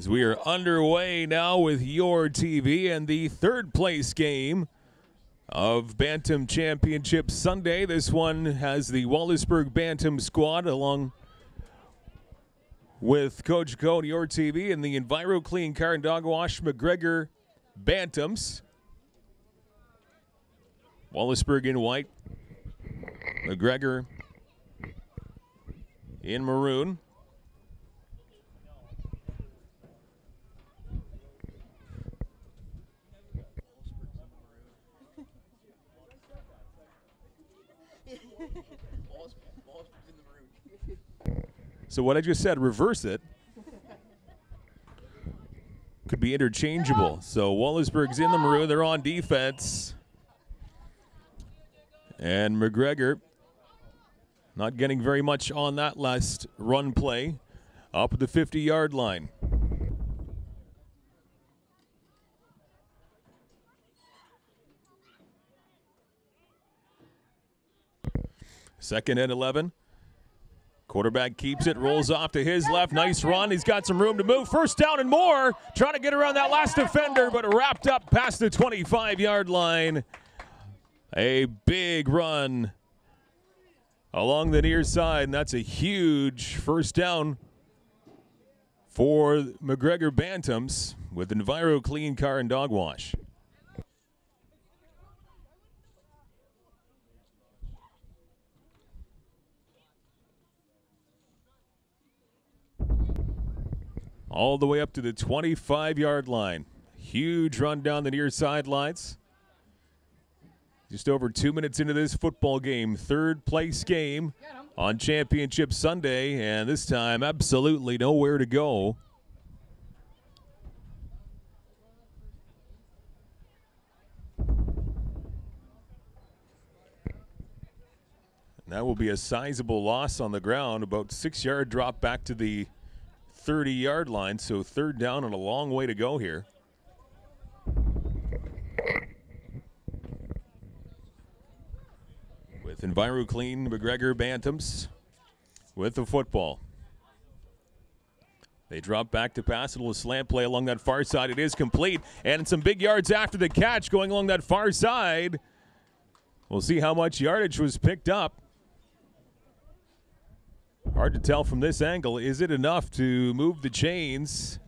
as we are underway now with your TV and the third place game of Bantam Championship Sunday. This one has the Wallaceburg Bantam squad along with Coach Code, your TV, and the EnviroClean Car and Dog Wash McGregor Bantams. Wallaceburg in white, McGregor in maroon. So what I just said, reverse it. Could be interchangeable. So Wallaceburg's in the maroon. They're on defense. And McGregor not getting very much on that last run play. Up at the 50-yard line. Second and 11. Quarterback keeps it, rolls off to his left. Nice run. He's got some room to move. First down and more. Trying to get around that last defender, but wrapped up past the 25-yard line. A big run along the near side, and that's a huge first down for McGregor Bantams with EnviroClean Car and Dog Wash. All the way up to the 25-yard line. Huge run down the near sidelines. Just over 2 minutes into this football game. Third place game on Championship Sunday, and this time absolutely nowhere to go. And that will be a sizable loss on the ground. About 6-yard drop back to the 30-yard line, so third down and a long way to go here. With EnviroClean McGregor Bantams with the football. They drop back to pass. A little slant play along that far side. It is complete, and some big yards after the catch going along that far side. We'll see how much yardage was picked up. Hard to tell from this angle. Is it enough to move the chains?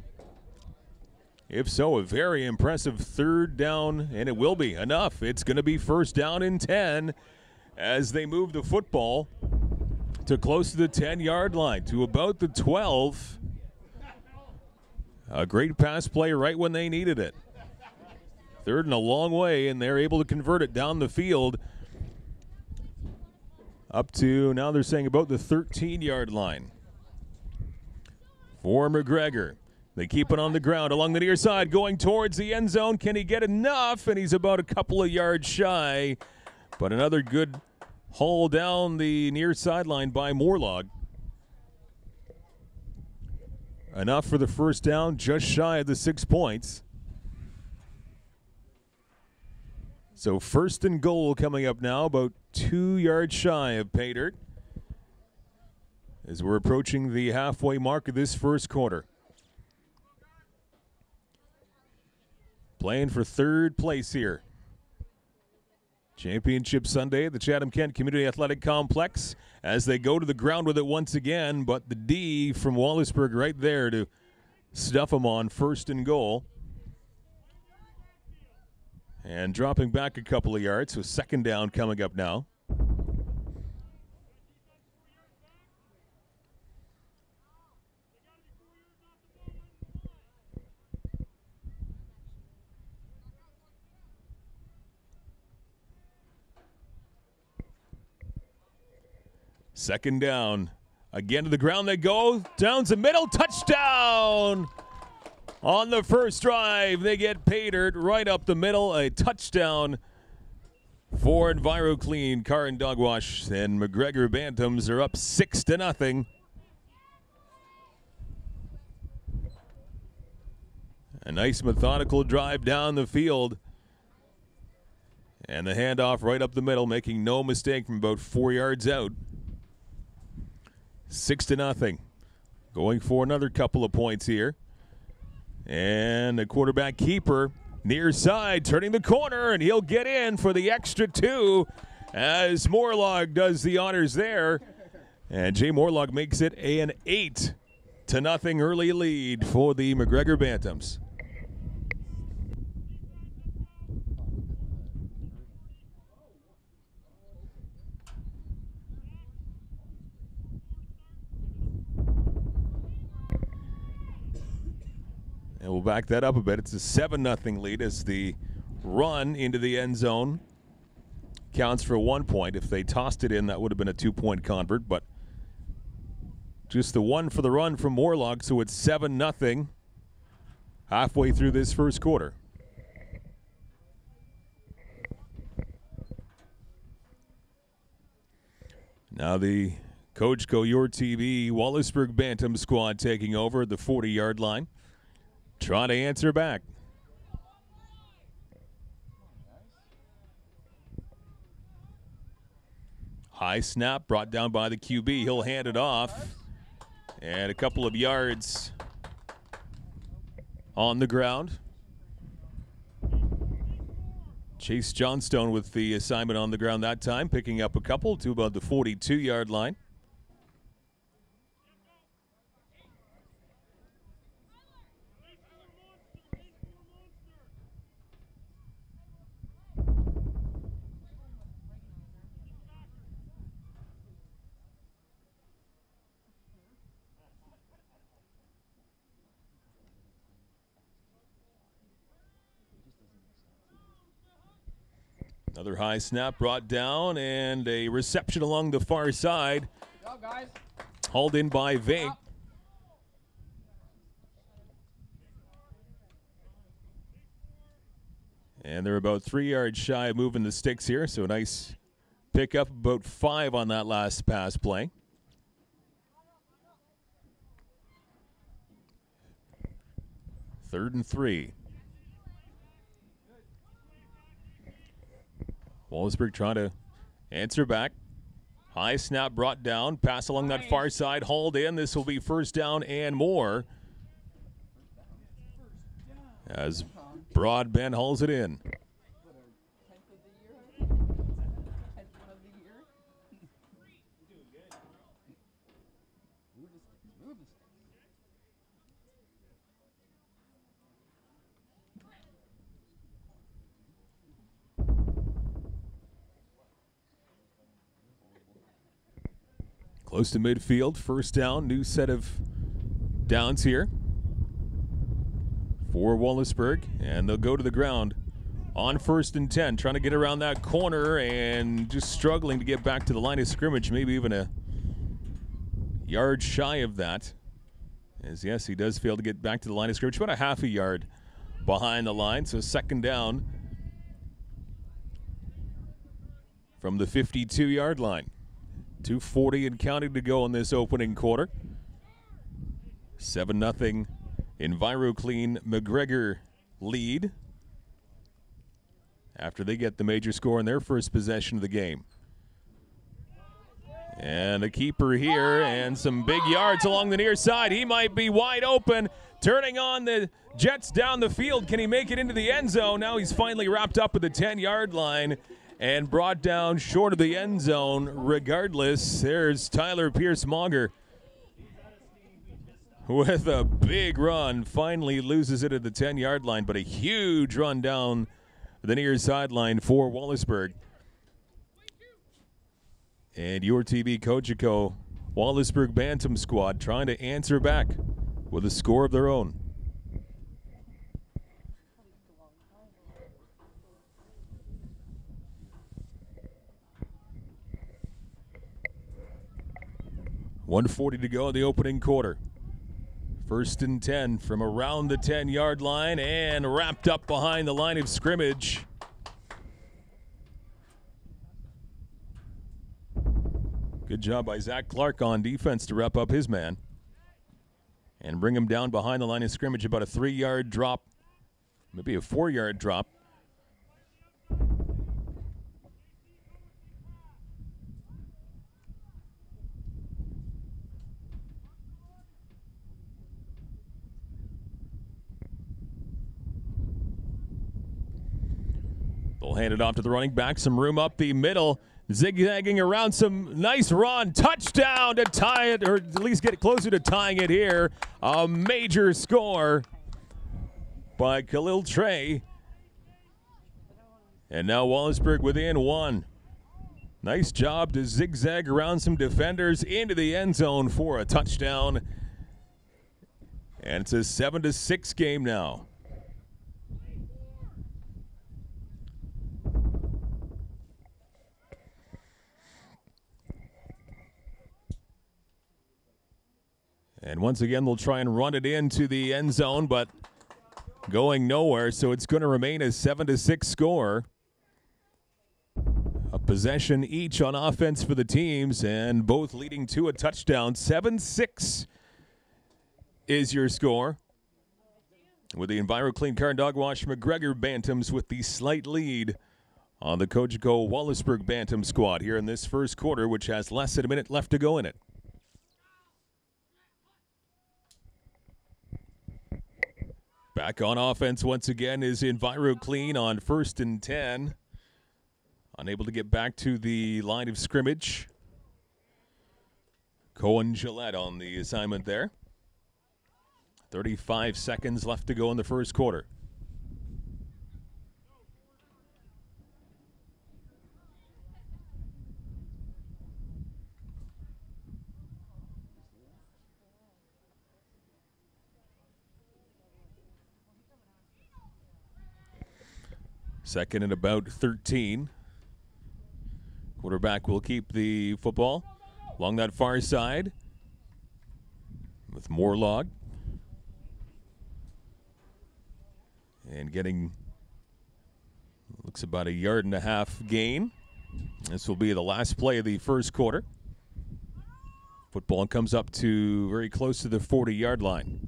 If so, a very impressive third down, and it will be enough. It's going to be first down and 10 as they move the football to close to the 10-yard line, to about the 12. A great pass play right when they needed it. Third and a long way, and they're able to convert it down the field. Up to, now they're saying about the 13-yard line for McGregor. They keep it on the ground along the near side, going towards the end zone. Can he get enough? And he's about a couple of yards shy. But another good haul down the near sideline by Morlog. Enough for the first down, just shy of the 6 points. So first and goal coming up now, about 2 yards shy of pay dirt as we're approaching the halfway mark of this first quarter. Playing for third place here. Championship Sunday at the Chatham-Kent Community Athletic Complex as they go to the ground with it once again, but the D from Wallaceburg right there to stuff them on first and goal. And dropping back a couple of yards, so second down coming up now. Second down. Again to the ground they go. Down the middle. Touchdown! On the first drive, they get pay dirt right up the middle. A touchdown for EnviroClean Car and Dog Wash. And McGregor Bantams are up 6-0. A nice methodical drive down the field. And the handoff right up the middle, making no mistake from about 4 yards out. 6-0. Going for another couple of points here. And the quarterback keeper near side turning the corner, and he'll get in for the extra 2 as Morlog does the honors there. And Jay Morlog makes it an 8-0 early lead for the McGregor Bantams. And we'll back that up a bit. It's a 7-0 lead as the run into the end zone counts for 1 point. If they tossed it in, that would have been a 2-point convert, but just the one for the run from Morlog, so it's 7-0 halfway through this first quarter. Now the Coach Go Your TV Wallaceburg Bantam squad taking over at the 40-yard line. Trying to answer back. High snap brought down by the QB. He'll hand it off. And a couple of yards on the ground. Chase Johnstone with the assignment on the ground that time, picking up a couple to about the 42-yard line. Another high snap brought down, and a reception along the far side. Go, guys. Hauled in by Vink. And they're about 3 yards shy of moving the sticks here, so a nice pickup, about 5 on that last pass play. Third and 3. Wallaceburg trying to answer back. High snap brought down. Pass along that far side. Hauled in. This will be first down and more. As Broadbent hauls it in. Close to midfield, first down, new set of downs here for Wallaceburg, and they'll go to the ground on 1st and 10, trying to get around that corner and just struggling to get back to the line of scrimmage, maybe even a yard shy of that. As yes, he does fail to get back to the line of scrimmage, about a half a yard behind the line, so second down from the 52-yard line. 2:40 and counting to go in this opening quarter. 7-0 EnviroClean McGregor lead after they get the major score in their first possession of the game. And a keeper here and some big yards along the near side. He might be wide open, turning on the Jets down the field. Can he make it into the end zone? Now he's finally wrapped up at the 10-yard line and brought down short of the end zone regardless. There's Tyler Pierce-Mauger with a big run. Finally loses it at the 10-yard line, but a huge run down the near sideline for Wallaceburg. And your TV Cogeco Wallaceburg Bantam squad trying to answer back with a score of their own. .140 to go in the opening quarter. 1st and 10 from around the 10-yard line and wrapped up behind the line of scrimmage. Good job by Zach Clark on defense to wrap up his man and bring him down behind the line of scrimmage, about a 3-yard drop, maybe a 4-yard drop. They'll hand it off to the running back. Some room up the middle. Zigzagging around, some nice run. Touchdown to tie it, or at least get closer to tying it here. A major score by Khalil Trey. And now Wallaceburg within one. Nice job to zigzag around some defenders into the end zone for a touchdown. And it's a 7-6 game now. And once again, they'll try and run it into the end zone, but going nowhere, so it's going to remain a 7-6 score. A possession each on offense for the teams, and both leading to a touchdown. 7-6 is your score. With the EnviroClean Car and Dog Wash McGregor Bantams with the slight lead on the Cogeco Wallaceburg Bantam squad here in this first quarter, which has less than a minute left to go in it. Back on offense once again is EnviroClean on 1st and 10. Unable to get back to the line of scrimmage. Cohen Gillette on the assignment there. 35 seconds left to go in the first quarter. Second and about 13. Quarterback will keep the football along that far side with Morlog. And getting, looks about 1.5 yards gain. This will be the last play of the first quarter. Football comes up to very close to the 40-yard line.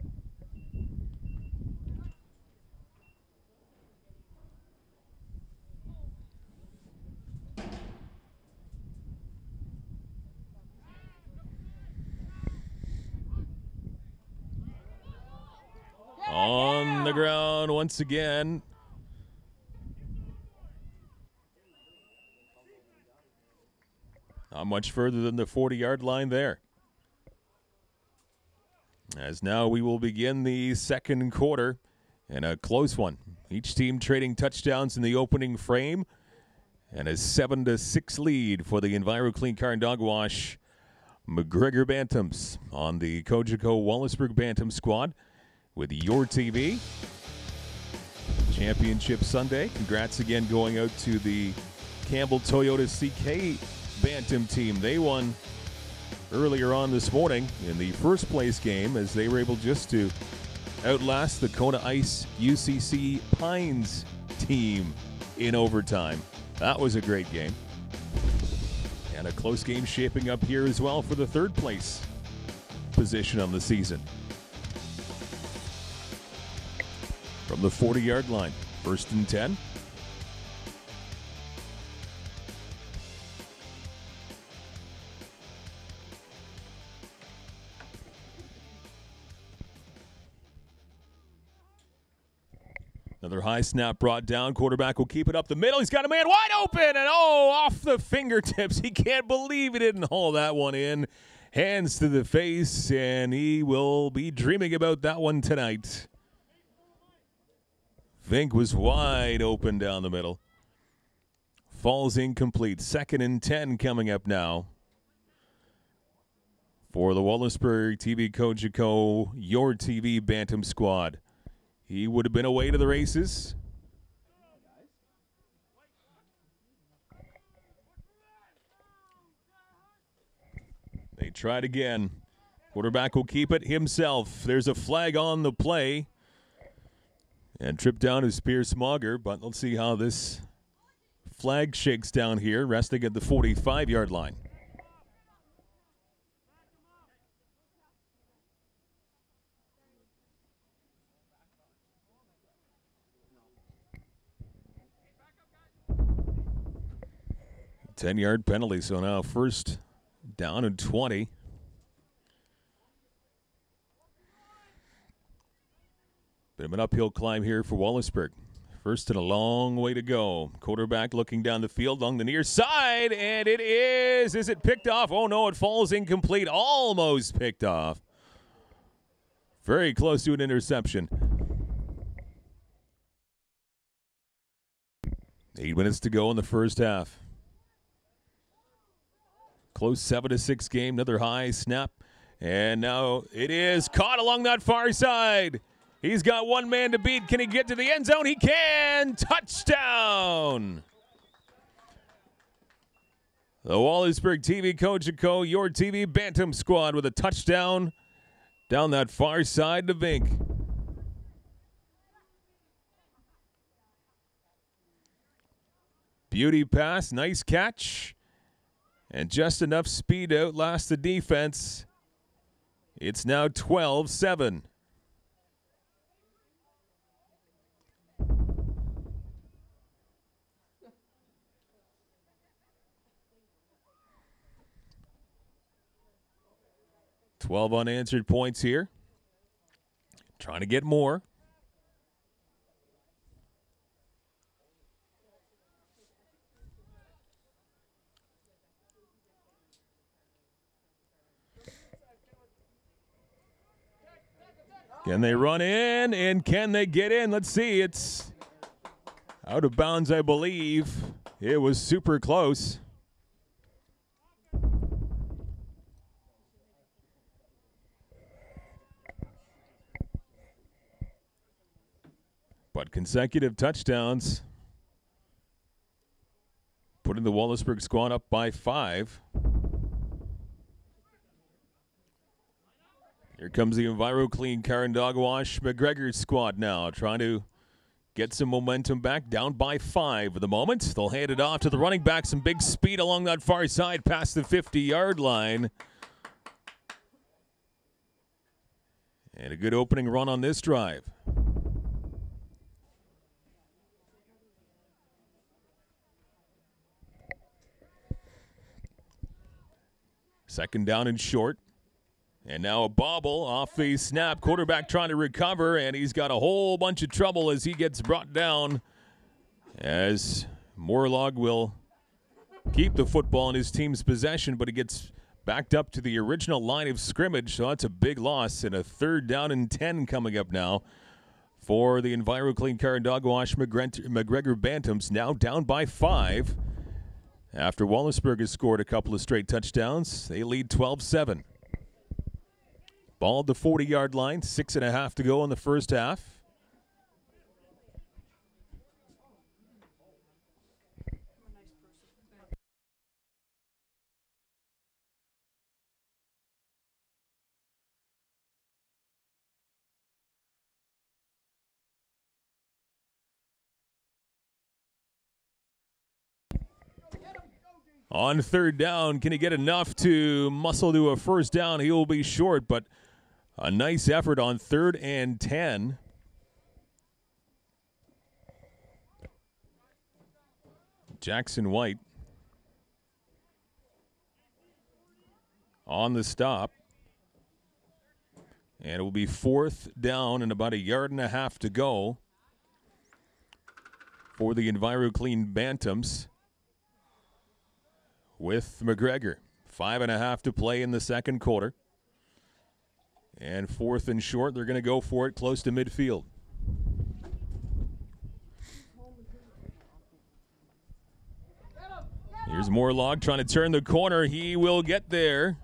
On the ground once again. Not much further than the 40-yard line there. As now we will begin the second quarter, and a close one. Each team trading touchdowns in the opening frame, and a 7-6 lead for the EnviroClean Car and Dog Wash McGregor Bantams on the Cogeco Wallaceburg Bantam squad. With your TV. Championship Sunday. Congrats again going out to the Campbell Toyota CK Bantam team. They won earlier on this morning in the first place game as they were able just to outlast the Kona Ice UCC Pines team in overtime. That was a great game. And a close game shaping up here as well for the third place position on the season. From the 40-yard line, 1st and 10. Another high snap brought down. Quarterback will keep it up the middle. He's got a man wide open, and off the fingertips. He can't believe he didn't haul that one in. Hands to the face, and he will be dreaming about that one tonight. Vink was wide open down the middle. Falls incomplete. 2nd and 10 coming up now. For the Wallaceburg TV Cogeco, your TV Bantam squad. He would have been away to the races. They tried again. Quarterback will keep it himself. There's a flag on the play. And trip down is Pierce Mauger, but let's see how this flag shakes down here, resting at the 45-yard line. A 10-yard penalty, so now first down and 20. Bit of an uphill climb here for Wallaceburg. First and a long way to go. Quarterback looking down the field along the near side, and it is. Is it picked off? Oh, no, it falls incomplete. Almost picked off. Very close to an interception. 8 minutes to go in the first half. Close 7-6 game. Another high snap. And now it is caught along that far side. He's got one man to beat. Can he get to the end zone? He can. Touchdown. The Wallaceburg TV Coach and Co., your TV Bantam squad with a touchdown down that far side to Vink. Beauty pass, nice catch, and just enough speed to outlast the defense. It's now 12-7. Twelve unanswered points here. Trying to get more. Can they run in, and can they get in? Let's see. It's out of bounds, I believe. It was super close. But consecutive touchdowns, putting the Wallaceburg squad up by 5. Here comes the EnviroClean Car and Dog Wash McGregor squad now, trying to get some momentum back, down by 5 at the moment. They'll hand it off to the running back, some big speed along that far side past the 50-yard line. And a good opening run on this drive. Second down and short. And now a bobble off the snap. Quarterback trying to recover, and he's got a whole bunch of trouble as he gets brought down. As Morlog will keep the football in his team's possession, but he gets backed up to the original line of scrimmage, so that's a big loss. And a 3rd down and 10 coming up now for the EnviroClean Car and Dog Wash McGregor Bantams, now down by 5. After Wallaceburg has scored a couple of straight touchdowns, they lead 12-7. Ball at the 40-yard line, 6.5 to go in the first half. On 3rd down, can he get enough to muscle to a 1st down? He will be short, but a nice effort on 3rd and 10. Jackson White on the stop. And it will be 4th down and about 1.5 yards to go for the EnviroClean Bantams with McGregor. 5.5 to play in the second quarter. And 4th and short, they're going to go for it close to midfield. Here's Morlog trying to turn the corner. He will get there.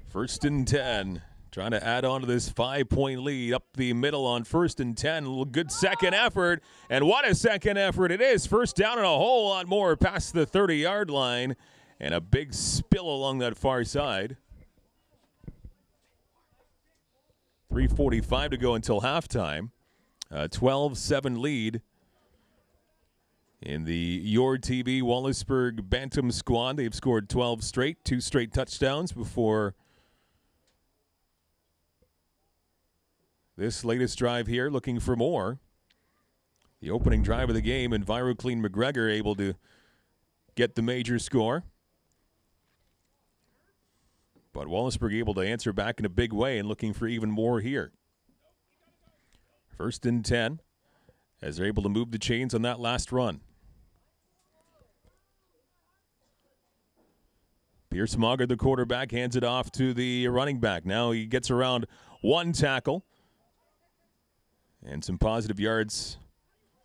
First and 10. Trying to add on to this 5-point lead up the middle on 1st and 10. A little good second effort. And what a second effort it is. 1st down and a whole lot more past the 30-yard line. And a big spill along that far side. 3:45 to go until halftime. 12-7 lead in the Your TV Wallaceburg Bantam squad. They've scored 12 straight, 2 straight touchdowns before this latest drive here, looking for more. The opening drive of the game, EnviroClean McGregor able to get the major score. But Wallaceburg able to answer back in a big way and looking for even more here. 1st and 10 as they're able to move the chains on that last run. Pierce Mauger, the quarterback, hands it off to the running back. Now he gets around one tackle and some positive yards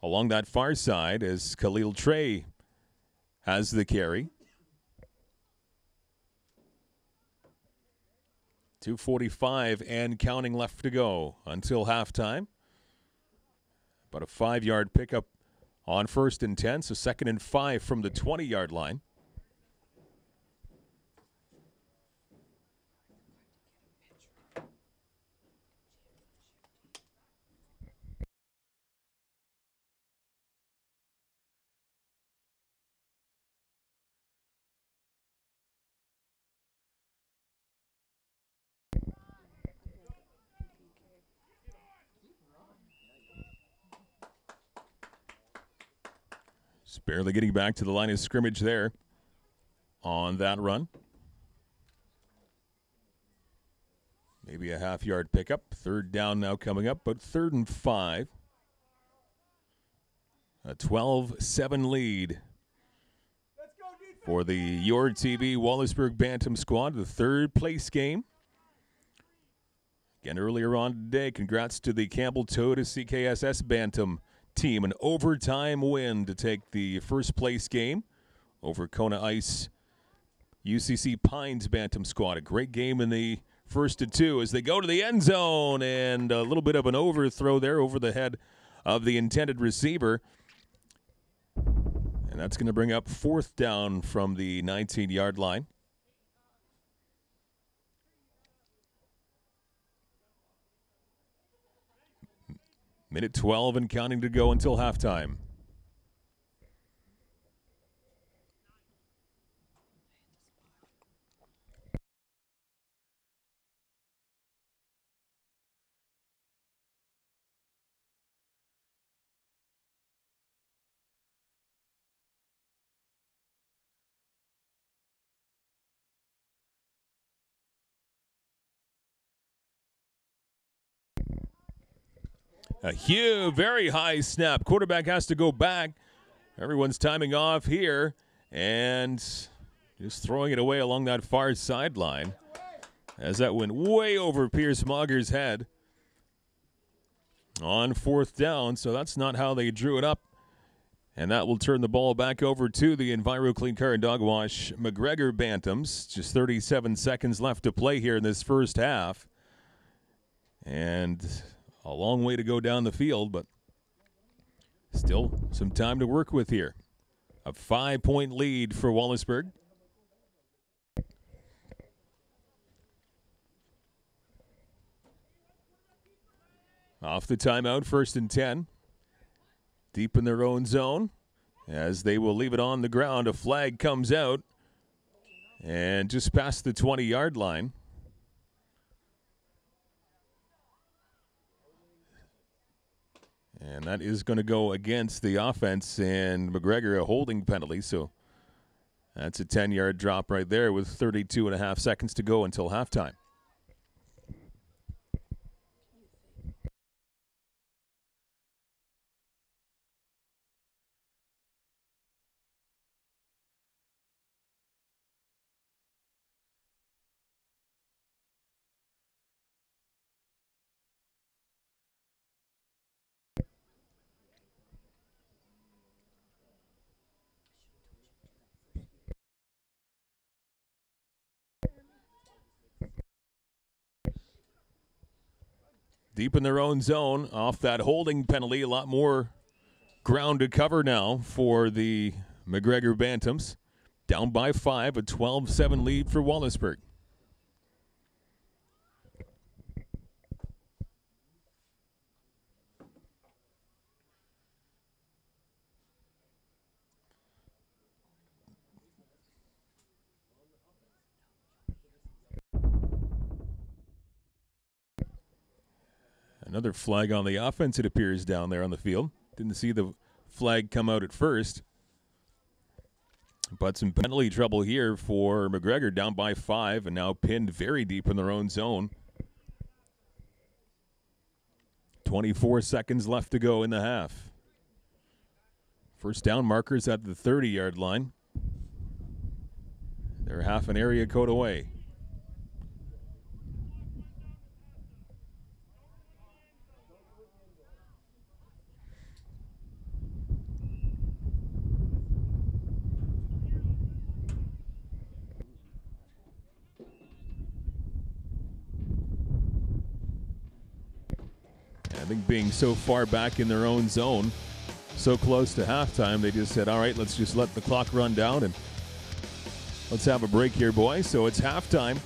along that far side as Khalil Trey has the carry. 2:45 and counting left to go until halftime. About a 5-yard pickup on 1st and 10, so 2nd and 5 from the 20-yard line. Just barely getting back to the line of scrimmage there on that run. Maybe a half-yard pickup. 3rd down now coming up, but 3rd and 5. A 12-7 lead for the Your TV Wallaceburg Bantam squad, the 3rd place game. Again, earlier on today, congrats to the Campbell Toad CKSS Bantam team. An overtime win to take the 1st place game over Kona Ice UCC Pines Bantam squad. A great game in the 1st and 2 as they go to the end zone, and a little bit of an overthrow there over the head of the intended receiver. And that's going to bring up 4th down from the 19-yard line. Minute 12 and counting to go until halftime. A huge, very high snap. Quarterback has to go back. Everyone's timing off here and just throwing it away along that far sideline as that went way over Pierce Mauger's head on 4th down. So that's not how they drew it up. And that will turn the ball back over to the Enviro Clean Car and Dog Wash McGregor Bantams. Just 37 seconds left to play here in this first half. And a long way to go down the field, but still some time to work with here. A 5-point lead for Wallaceburg. Off the timeout, 1st and 10. Deep in their own zone as they will leave it on the ground. A flag comes out and just past the 20-yard line. And that is going to go against the offense, and McGregor a holding penalty. So that's a 10-yard drop right there with 32.5 seconds to go until halftime. Deep in their own zone off that holding penalty. A lot more ground to cover now for the McGregor Bantams. Down by 5, a 12-7 lead for Wallaceburg. Another flag on the offense, it appears, down there on the field. Didn't see the flag come out at first. But some penalty trouble here for McGregor, down by 5 and now pinned very deep in their own zone. 24 seconds left to go in the half. First down markers at the 30-yard line. They're half an area code away. I think being so far back in their own zone, so close to halftime, they just said, all right, let's just let the clock run down and let's have a break here, boys. So it's halftime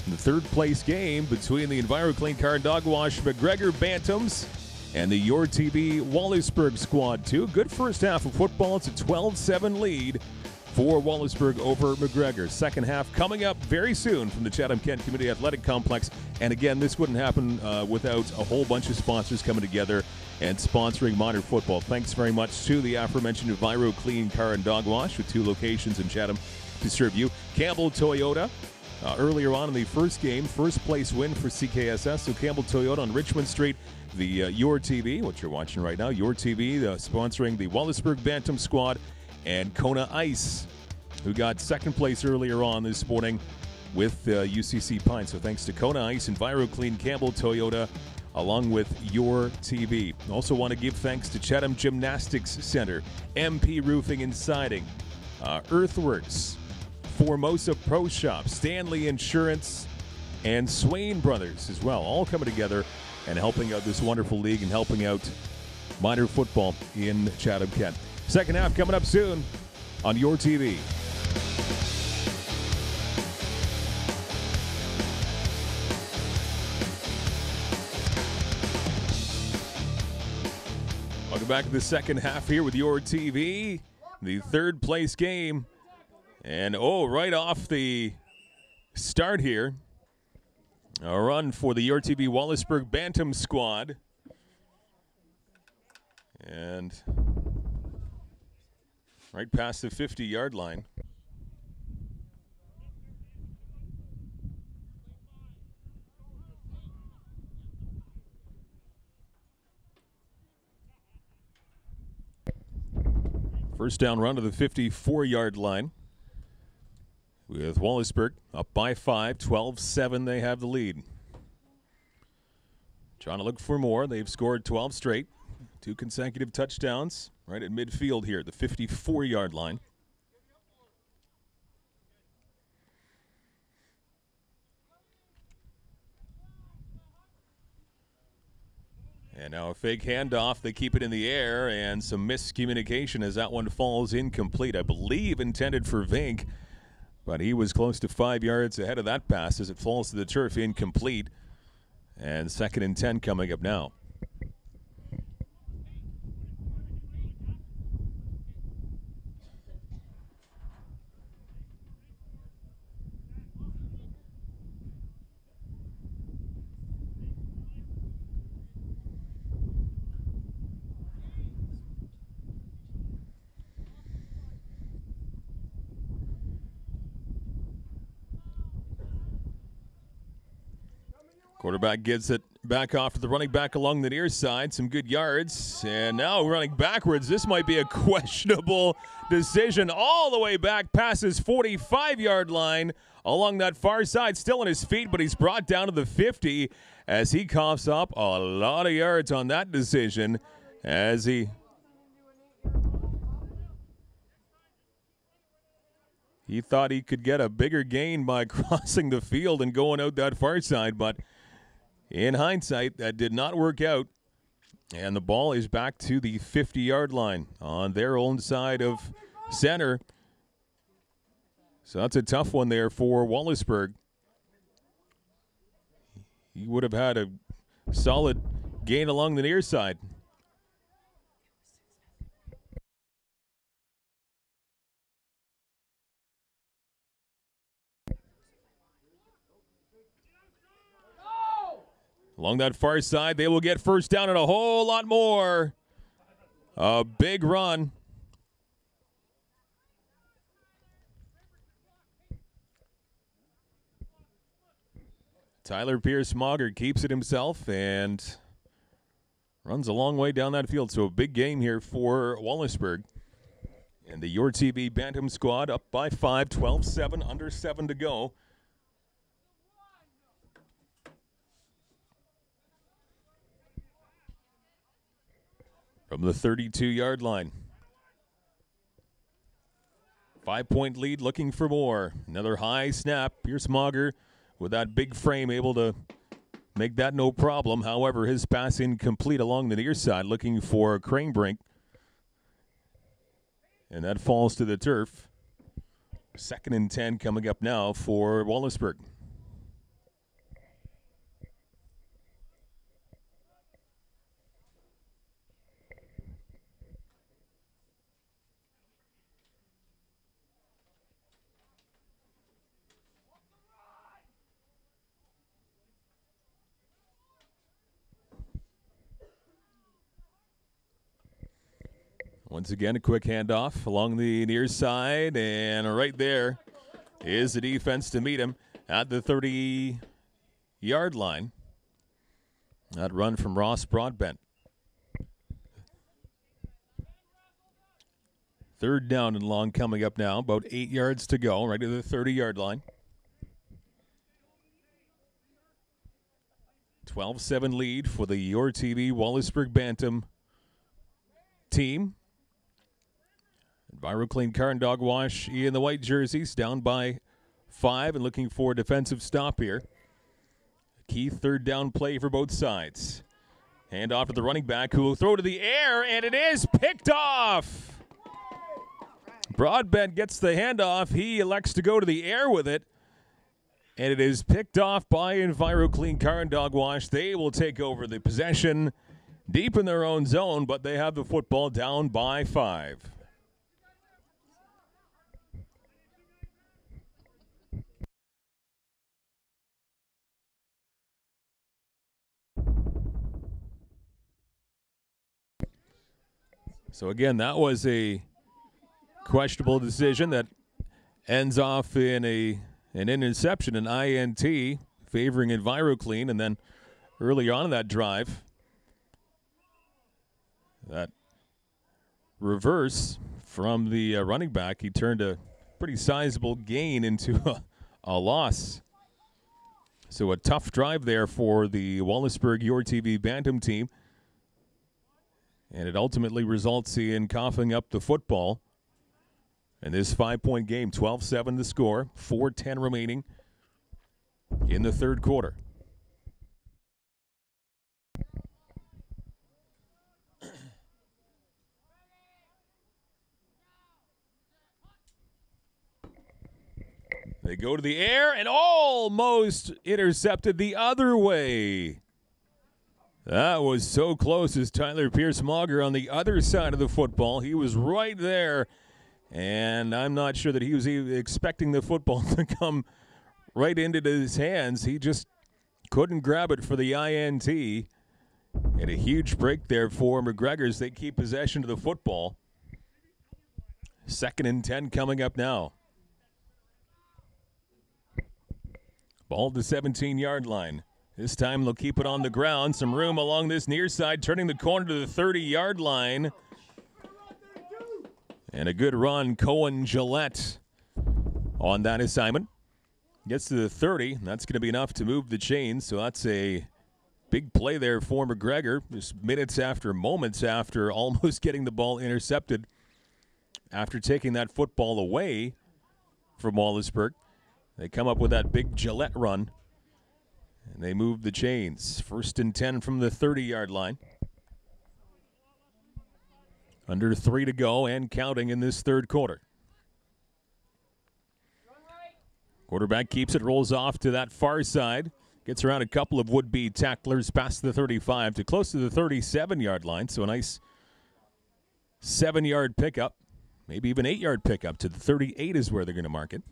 in the third-place game between the EnviroClean Car and Dog Wash McGregor Bantams and the Your TV Wallaceburg squad, too. Good first half of football. It's a 12-7 lead for Wallaceburg over McGregor. Second half coming up very soon from the Chatham-Kent Community Athletic Complex. And again, this wouldn't happen without a whole bunch of sponsors coming together and sponsoring minor football. Thanks very much to the aforementioned EnviroClean Car and Dog Wash with 2 locations in Chatham to serve you. Campbell Toyota, earlier on in the first game, first place win for CKSS. So Campbell Toyota on Richmond Street, the Your TV, what you're watching right now, Your TV, sponsoring the Wallaceburg Bantam squad, and Kona Ice, who got second place earlier on this morning with UCC Pine. So thanks to Kona Ice, EnviroClean, Campbell Toyota, along with Your TV. Also want to give thanks to Chatham Gymnastics Center, MP Roofing and Siding, Earthworks, Formosa Pro Shop, Stanley Insurance, and Swain Brothers as well, all coming together and helping out this wonderful league and helping out minor football in Chatham-Kent. Second half coming up soon on Your TV. Welcome back to the second half here with Your TV, the third place game. And right off the start here, a run for the Your TV Wallaceburg Bantam squad. And right past the 50-yard line. First down run to the 54-yard line. With Wallaceburg up by 5, 12-7, they have the lead. Trying to look for more. They've scored 12 straight. 2 consecutive touchdowns right at midfield here at the 54-yard line. And now a fake handoff. They keep it in the air, and some miscommunication as that one falls incomplete. I believe intended for Vink, but he was close to 5 yards ahead of that pass as it falls to the turf, incomplete. And 2nd and 10 coming up now. Quarterback gets it back off to the running back along the near side. Some good yards. And now running backwards. This might be a questionable decision. All the way back past his 45-yard line along that far side. Still on his feet, but he's brought down to the 50 as he coughs up a lot of yards on that decision as he thought he could get a bigger gain by crossing the field and going out that far side, but in hindsight, that did not work out, and the ball is back to the 50-yard line on their own side of center. So that's a tough one there for Wallaceburg. He would have had a solid gain along the near side. Along that far side, they will get first down and a whole lot more. A big run. Tyler Pierce-Mauger keeps it himself and runs a long way down that field. So a big game here for Wallaceburg. And the Your TV Bantam squad up by 5, 12-7, under 7 to go. From the 32-yard line. 5-point lead, looking for more. Another high snap. Pierce-Mauger with that big frame able to make that no problem. However, his pass incomplete along the near side, looking for Cranebrink. And that falls to the turf. 2nd and 10 coming up now for Wallaceburg. Once again, a quick handoff along the near side, and right there is the defense to meet him at the 30-yard line. That run from Ross Broadbent. 3rd down and long coming up now, about 8 yards to go, right to the 30-yard line. 12-7 lead for the Your TV Wallaceburg Bantam team. EnviroClean Car and Dog Wash in the white jerseys, down by 5 and looking for a defensive stop here. Key 3rd down play for both sides. Hand off to the running back who will throw to the air, and it is picked off. Broadbent gets the handoff. He elects to go to the air with it, and it is picked off by EnviroClean Car and Dog Wash. They will take over the possession deep in their own zone, but they have the football down by 5. So again, that was a questionable decision that ends off in an interception, an INT, favoring EnviroClean, and then early on in that drive, that reverse from the running back, he turned a pretty sizable gain into a loss. So a tough drive there for the Wallaceburg Your TV Bantam team. And it ultimately results in coughing up the football. And this 5-point game, 12-7 the score, 4:10 remaining in the 3rd quarter. They go to the air and almost intercepted the other way. That was so close as Tyler Pierce-Mauger on the other side of the football. He was right there, and I'm not sure that he was even expecting the football to come right into his hands. He just couldn't grab it for the INT. And a huge break there for McGregor's. They keep possession of the football. 2nd and 10 coming up now. Ball to the 17-yard line. This time they'll keep it on the ground. Some room along this near side, turning the corner to the 30-yard line. And a good run, Cohen Gillette on that assignment. Gets to the 30. That's going to be enough to move the chains. So that's a big play there for McGregor. Just moments after almost getting the ball intercepted after taking that football away from Wallaceburg. They come up with that big Gillette run. And they move the chains. 1st and 10 from the 30-yard line. Under 3 to go and counting in this 3rd quarter. Quarterback keeps it, rolls off to that far side. Gets around a couple of would-be tacklers past the 35 to close to the 37-yard line. So a nice 7-yard pickup, maybe even 8-yard pickup to the 38 is where they're going to mark it.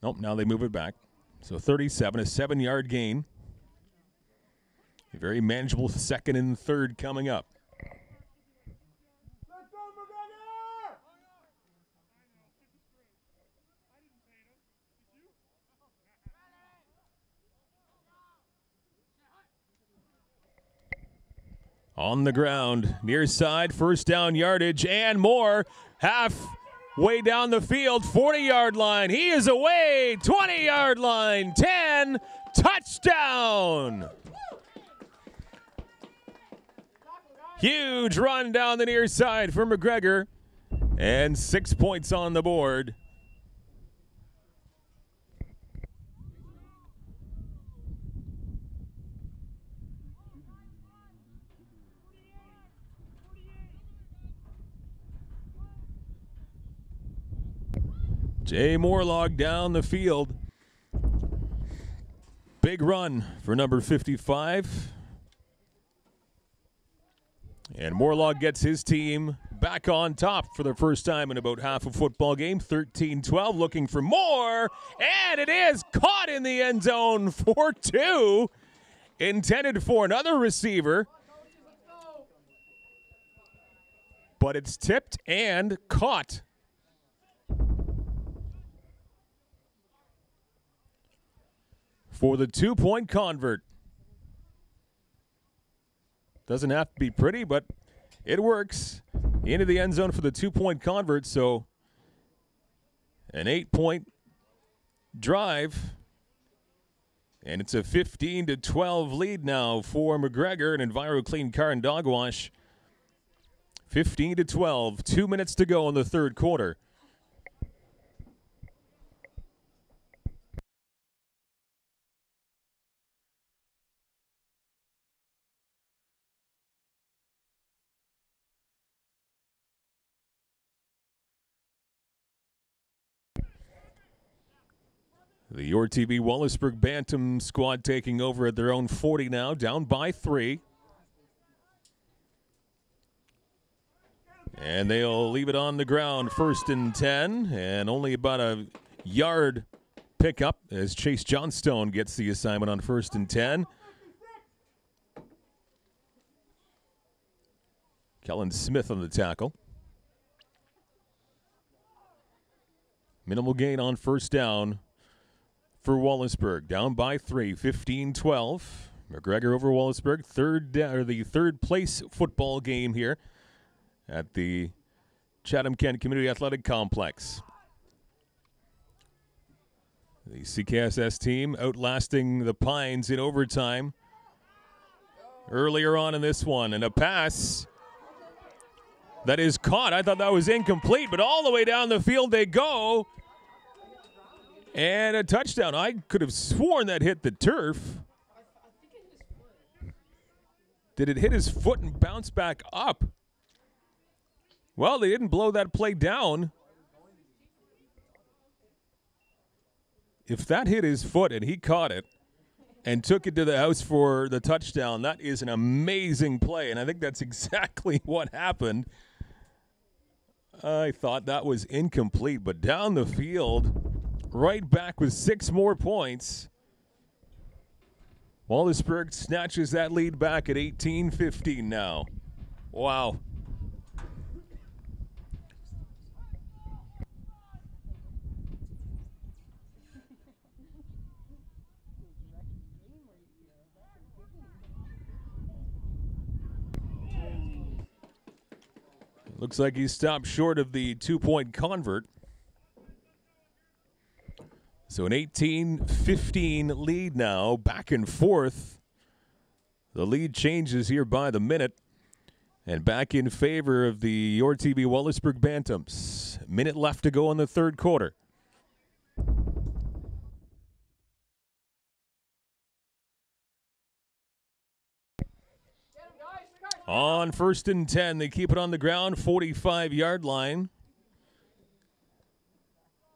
Nope, now they move it back. So 37, a 7-yard gain. A very manageable 2nd and 3rd coming up. On the ground, near side, first down yardage and more. Halfway down the field, 40-yard line. He is away, 20-yard line, 10, touchdown. Huge run down the near side for McGregor, and 6 points on the board. Jay Morlog down the field. Big run for number 55. And Morlog gets his team back on top for the first time in about half a football game. 13-12, looking for more. And it is caught in the end zone for 2. Intended for another receiver. But it's tipped and caught. For the 2-point convert. Doesn't have to be pretty, but it works. Into the end zone for the 2-point convert, so an 8-point drive. And it's a 15-12 lead now for McGregor and EnviroClean Car and Dog Wash. 15-12, 2 minutes to go in the third quarter. The URTB Wallaceburg Bantam squad taking over at their own 40 now, down by 3. And they'll leave it on the ground, 1st and 10, and only about a yard pickup as Chase Johnstone gets the assignment on 1st and 10. Kellen Smith on the tackle. Minimal gain on first down for Wallaceburg, down by 3, 15-12. McGregor over Wallaceburg, the third place football game here at the Chatham-Kent Community Athletic Complex. The CKSS team outlasting the Pines in overtime earlier on in this one, and a pass that is caught. I thought that was incomplete, but all the way down the field they go. And a touchdown. I could have sworn that hit the turf. Did it hit his foot and bounce back up? Well, they didn't blow that play down. If that hit his foot and he caught it and took it to the house for the touchdown, that is an amazing play. And I think that's exactly what happened. I thought that was incomplete, but down the field, right back with 6 more points. Wallaceburg snatches that lead back at 18-15 now. Wow. Looks like he stopped short of the 2-point convert. So an 18-15 lead now, back and forth. The lead changes here by the minute. And back in favor of the URTB Wallaceburg Bantams. Minute left to go in the third quarter. On 1st and 10, they keep it on the ground, 45-yard line.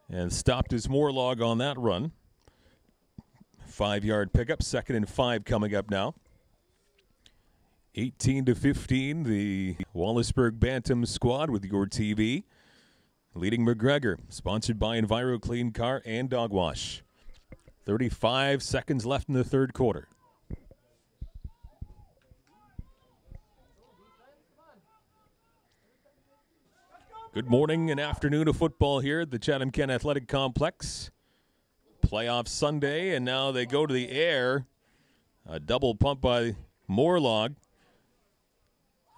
And stopped his Morlog on that run. 5-yard pickup, 2nd and 5 coming up now. 18-15, the Wallaceburg Bantam squad with URTB leading McGregor, sponsored by EnviroClean Car and Dog Wash. 35 seconds left in the third quarter. Good morning and afternoon of football here at the Chatham-Kent Athletic Complex. Playoff Sunday, and now they go to the air. A double pump by Morlog.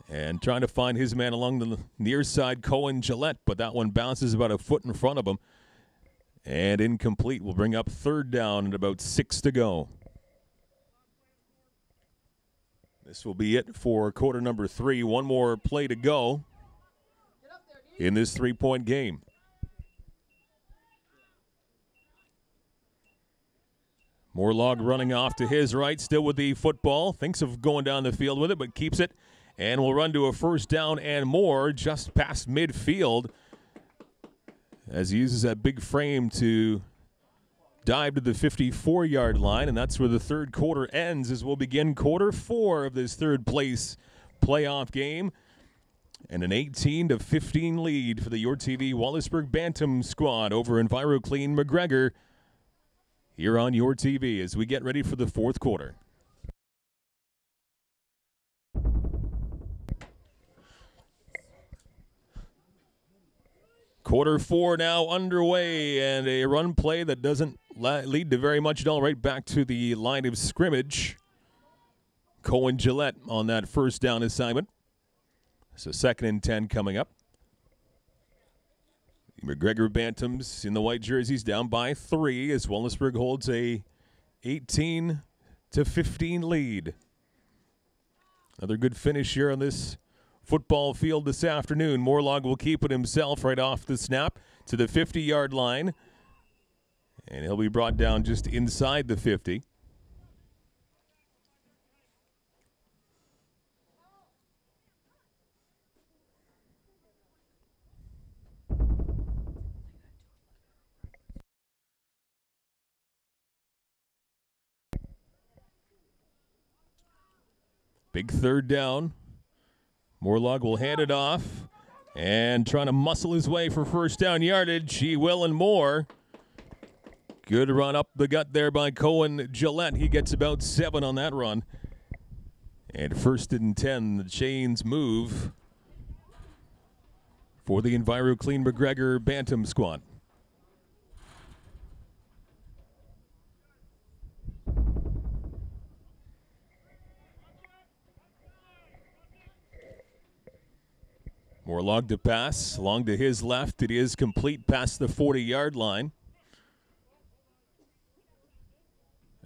And trying to find his man along the near side, Cohen Gillette, but that one bounces about a foot in front of him. And incomplete will bring up third down and about 6 to go. This will be it for quarter number 3. One more play to go in this 3-point game. Morlog running off to his right, still with the football. Thinks of going down the field with it, but keeps it. And will run to a first down and more just past midfield as he uses that big frame to dive to the 54-yard line. And that's where the third quarter ends as we'll begin quarter 4 of this third place playoff game. And an 18-15 lead for the Your TV Wallaceburg Bantam squad over EnviroClean McGregor here on Your TV as we get ready for the fourth quarter. Quarter 4 now underway, and a run play that doesn't lead to very much at all. Right back to the line of scrimmage. Cohen Gillette on that first down assignment. So 2nd and 10 coming up. McGregor Bantams in the white jerseys down by 3 as Wallaceburg holds a 18-15 lead. Another good finish here on this football field this afternoon. Morlog will keep it himself right off the snap to the 50-yard line. And he'll be brought down just inside the 50. Big third down. Morlog will hand it off and trying to muscle his way for first down yardage. He will and more. Good run up the gut there by Cohen Gillette. He gets about 7 on that run. And 1st and 10, the chains move for the EnviroClean McGregor Bantam squad. Morlog to pass, along to his left. It is complete past the 40-yard line.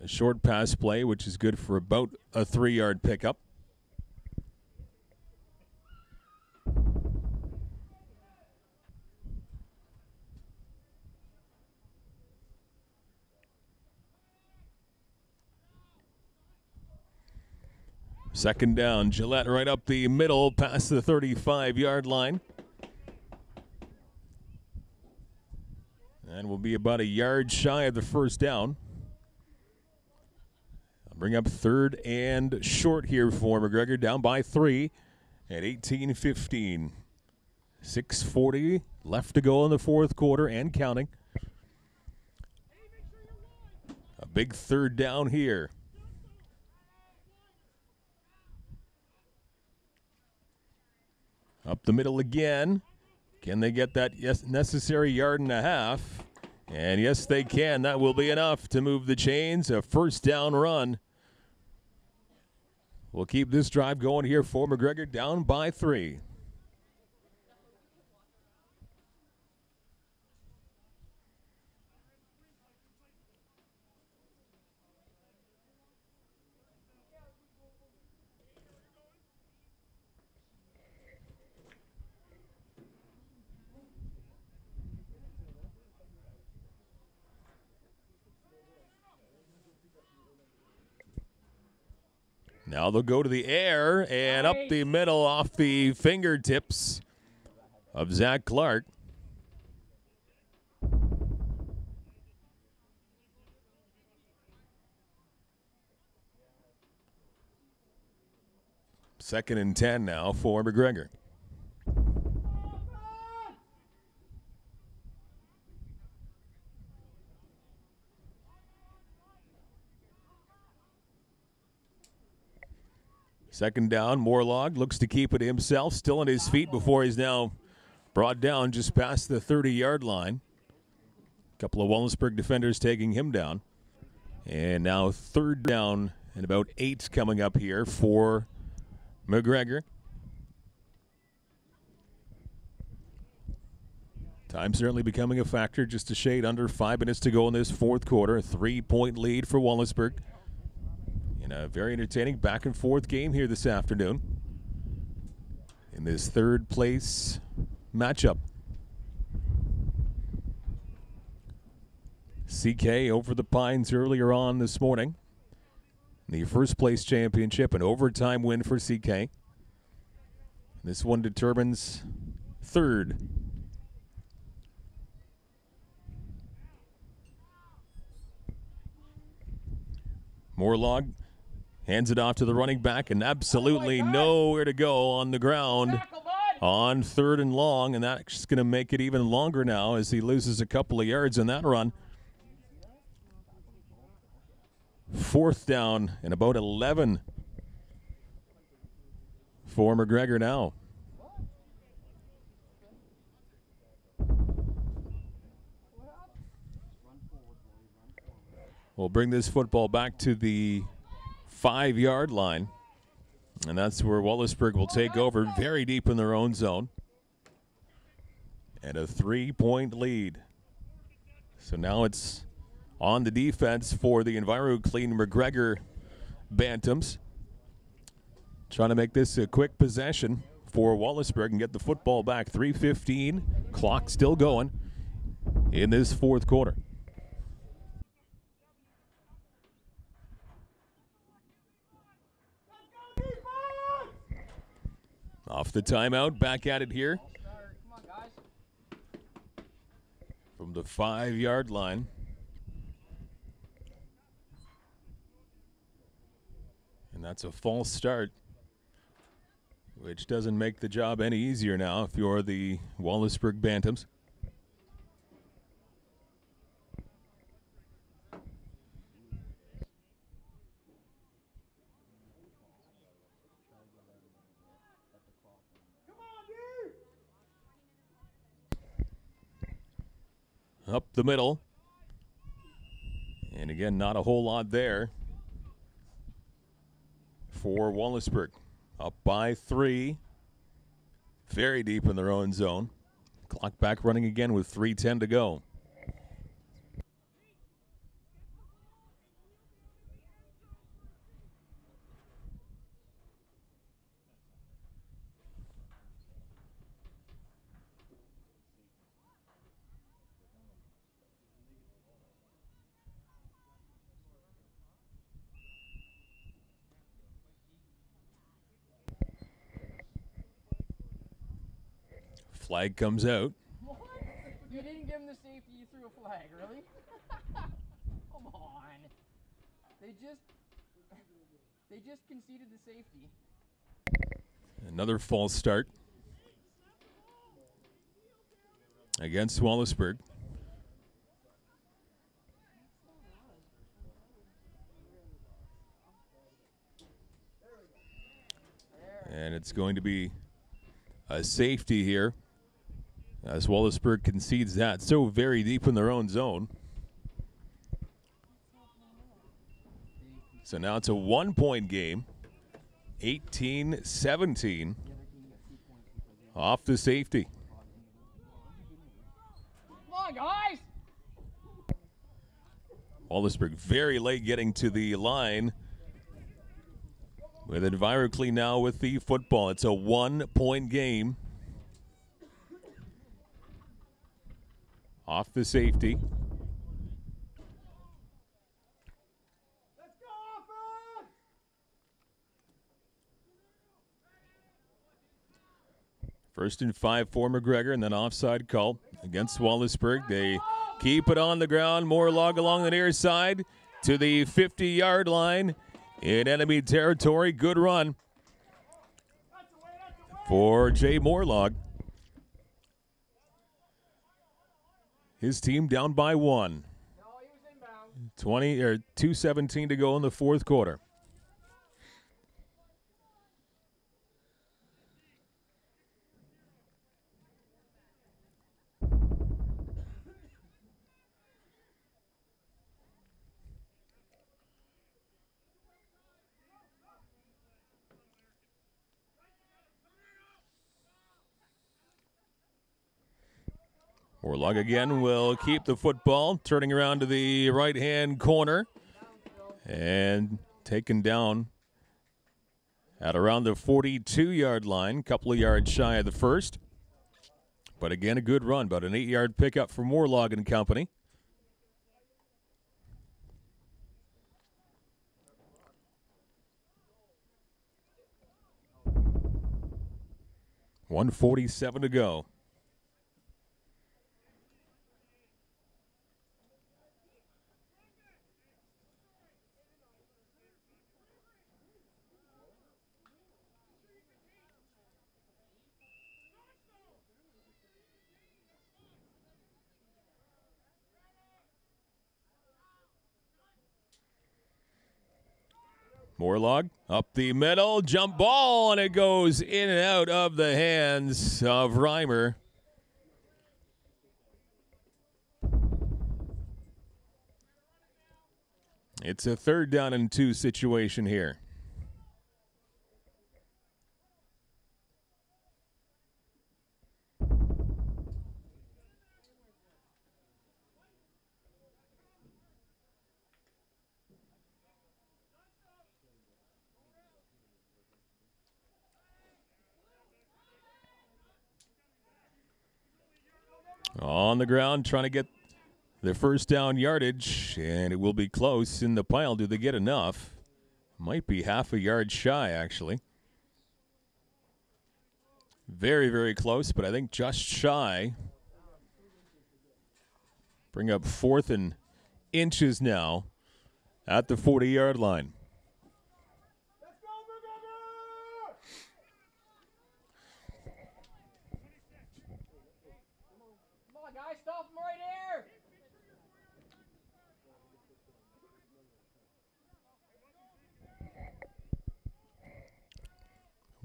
A short pass play, which is good for about a 3-yard pickup. Second down, Gillette right up the middle past the 35-yard line. And will be about a yard shy of the first down. I'll bring up 3rd and short here for McGregor, down by 3 at 18-15. 6:40 left to go in the fourth quarter and counting. A big third down here. Up the middle again. Can they get that necessary 1.5 yards? And yes, they can. That will be enough to move the chains. A first down run. We'll keep this drive going here for McGregor, down by 3. Now they'll go to the air and up the middle off the fingertips of Zach Clark. Second and 10 now for McGregor. Second down, Morlog looks to keep it himself, still on his feet before he's now brought down just past the 30-yard line. A couple of Wallaceburg defenders taking him down. And now third down and about 8 coming up here for McGregor. Time certainly becoming a factor, just a shade under 5 minutes to go in this fourth quarter. A 3-point lead for Wallaceburg. In a very entertaining back and forth game here this afternoon in this third place matchup. CK over the Pines earlier on this morning. The first place championship, an overtime win for CK. This one determines third. Morlog hands it off to the running back, and absolutely nowhere to go on the ground on 3rd and long, and that's going to make it even longer now as he loses a couple of yards in that run. 4th down and about 11 for McGregor now. We'll bring this football back to the 5-yard line, and that's where Wallaceburg will take over, very deep in their own zone. And a 3-point lead. So now it's on the defense for the EnviroClean McGregor Bantams. Trying to make this a quick possession for Wallaceburg and get the football back. 3:15, clock still going in this fourth quarter. Off the timeout, back at it here from the 5-yard line. And that's a false start, which doesn't make the job any easier now if you're the Wallaceburg Bantams. Up the middle. And again, not a whole lot there for Wallaceburg. Up by 3. Very deep in their own zone. Clock back running again with 3:10 to go. Flag comes out. What? You didn't give him the safety, you threw a flag, really? Come on. They just conceded the safety. Another false start against Wallaceburg. And it's going to be a safety here as Wallaceburg concedes that. So very deep in their own zone. So now it's a 1-point game. 18-17 off the safety. Come on, guys! Wallaceburg very late getting to the line with EnviroClean now with the football. It's a 1-point game. Off the safety. Let's go, offense! First and 5 for McGregor, and then offside call against Wallaceburg. They keep it on the ground. Morlog along the near side to the 50-yard line in enemy territory. Good run for Jay Morlog. His team down by 1. 2:17 to go in the fourth quarter. Morlog again will keep the football, turning around to the right-hand corner and taken down at around the 42-yard line, a couple of yards shy of the first. But again, a good run, about an 8-yard pickup for Morlog and company. .147 to go. Morlog up the middle, jump ball, and it goes in and out of the hands of Reimer. It's a 3rd down and 2 situation here. On the ground, trying to get the first down yardage, and it will be close in the pile. Do they get enough? Might be half a yard shy, actually. Very, very close, but I think just shy. Bring up 4th and inches now at the 40-yard line. Come on, guys, stop him right here.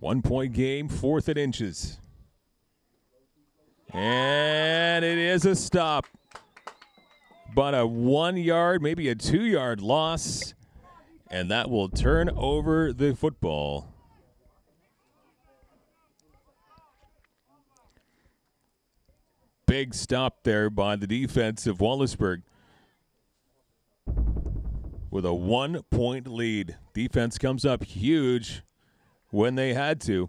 1-point game, 4th and inches. And it is a stop. But a 1-yard, maybe a 2-yard loss. And that will turn over the football. Big stop there by the defense of Wallaceburg with a 1-point lead. Defense comes up huge when they had to.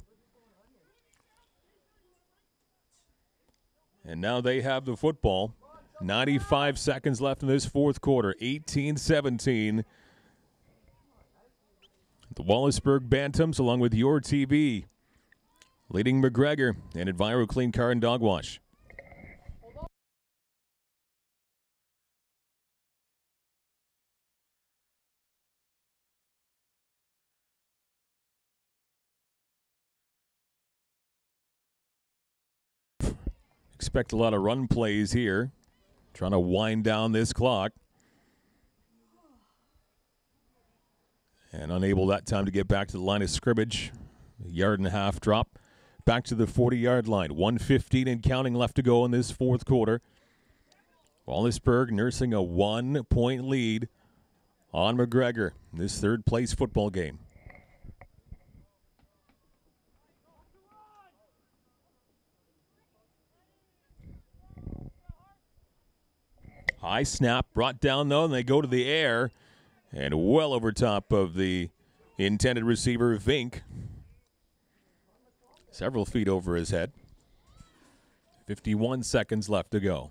And now they have the football. 95 seconds left in this 4th quarter. 18-17. The Wallaceburg Bantams, along with your TV, leading McGregor and Enviro Clean Car and Dog Wash. Expect a lot of run plays here. Trying to wind down this clock. And unable that time to get back to the line of scrimmage. A 1.5-yard drop. Back to the 40-yard line. 1:15 and counting left to go in this 4th quarter. Wallaceburg nursing a 1-point lead on McGregor in this 3rd-place football game. High snap, brought down though, and they go to the air. And well over top of the intended receiver, Vink. Several feet over his head. 51 seconds left to go.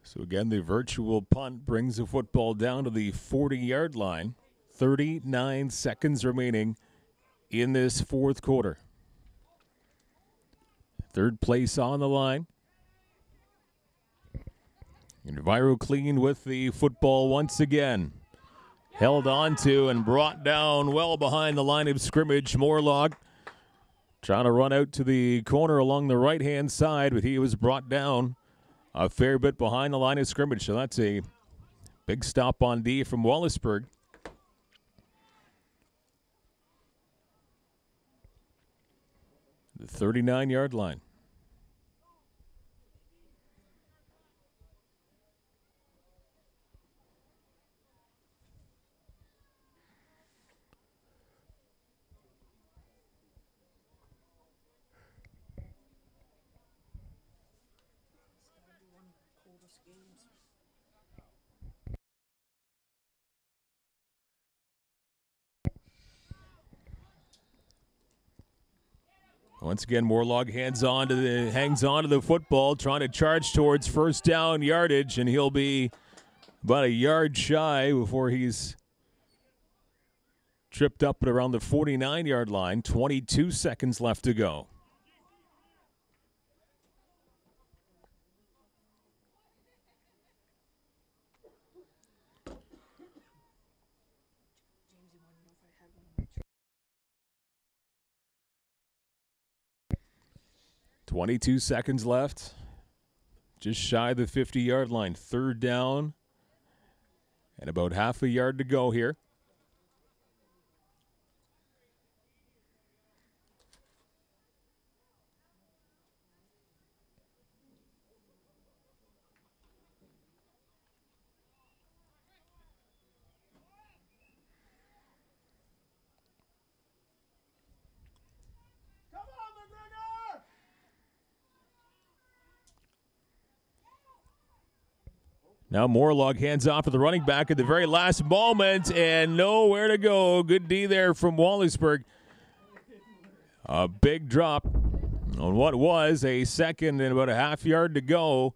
So again, the virtual punt brings the football down to the 40-yard line. 39 seconds remaining in this 4th quarter. 3rd place on the line. Enviro Clean with the football once again. Held on to and brought down well behind the line of scrimmage. Morlog trying to run out to the corner along the right-hand side, but he was brought down a fair bit behind the line of scrimmage. So that's a big stop on D from Wallaceburg. The 39-yard line. Once again, Morlog hangs on to the football, trying to charge towards first down yardage, and he'll be about a yard shy before he's tripped up at around the 49-yard line. 22 seconds left to go. .22 seconds left. Just shy of the 50-yard line. Third down. And about half a yard to go here. Now Morlog hands off to the running back at the very last moment, and nowhere to go. Good D there from Wallaceburg. A big drop on what was a second and about a half yard to go.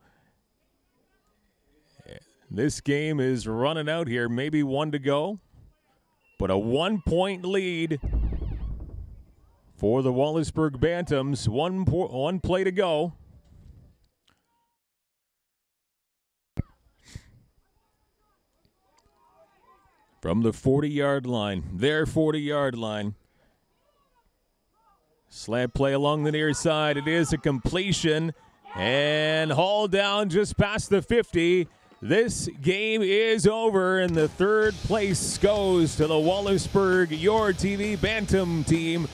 This game is running out here, maybe one to go, but a 1-point lead for the Wallaceburg Bantams. One play to go. From the 40-yard line, their 40-yard line. Slant play along the near side. It is a completion and hauled down just past the 50. This game is over, and the third place goes to the Wallaceburg Your TV Bantam team.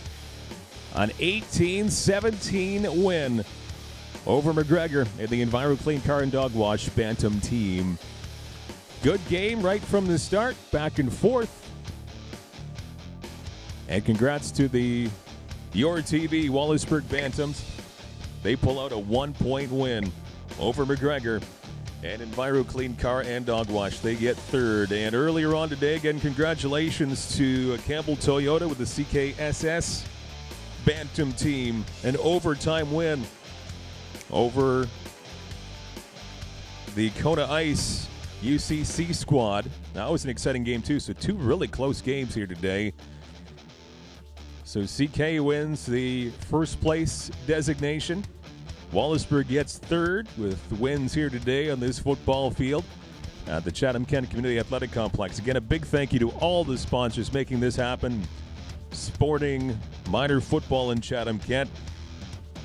An 18-17 win over McGregor and the Enviro Clean Car and Dog Wash Bantam team. Good game right from the start, back and forth. And congrats to the Your TV Wallaceburg Bantams. They pull out a 1-point win over McGregor and Enviro Clean Car and Dog Wash. They get third. And earlier on today, again, congratulations to Campbell Toyota with the CKSS Bantam team. An overtime win over the Kona Ice UCC squad. That was an exciting game too, so two really close games here today. So CK wins the first place designation. Wallaceburg gets third with wins here today on this football field at the Chatham-Kent Community Athletic Complex. Again, a big thank you to all the sponsors making this happen. Sporting minor football in Chatham-Kent.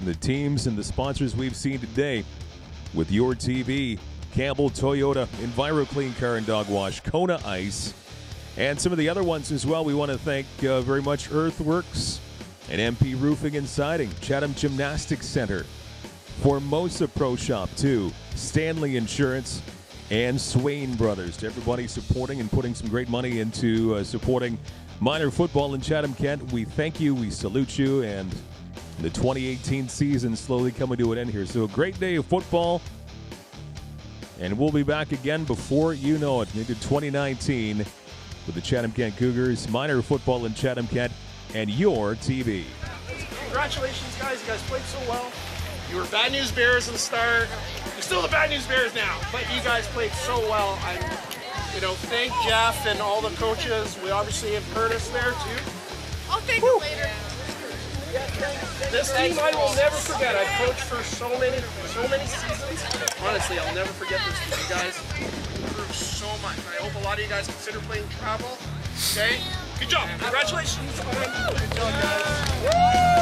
The teams and the sponsors we've seen today with Your TV, Campbell Toyota, Enviro Clean Car and Dog Wash, Kona Ice, and some of the other ones as well. We want to thank very much Earthworks and MP Roofing and Siding, Chatham Gymnastics Center, Formosa Pro Shop too, Stanley Insurance, and Swain Brothers. To everybody supporting and putting some great money into supporting minor football in Chatham-Kent, we thank you, we salute you, and the 2018 season slowly coming to an end here. So a great day of football. And we'll be back again before you know it into 2019 with the Chatham-Kent Cougars, minor football in Chatham-Kent, and Your TV. Congratulations, guys. You guys played so well. You were Bad News Bears in the start. You're still the Bad News Bears now, but you guys played so well. Thank Jeff and all the coaches. We obviously have Curtis there too. I'll thank you later. This team I will never forget. I've coached for so many seasons. Honestly, I'll never forget this team. You guys improved so much. I hope a lot of you guys consider playing travel. Okay? Good job. Congratulations. Good job, guys.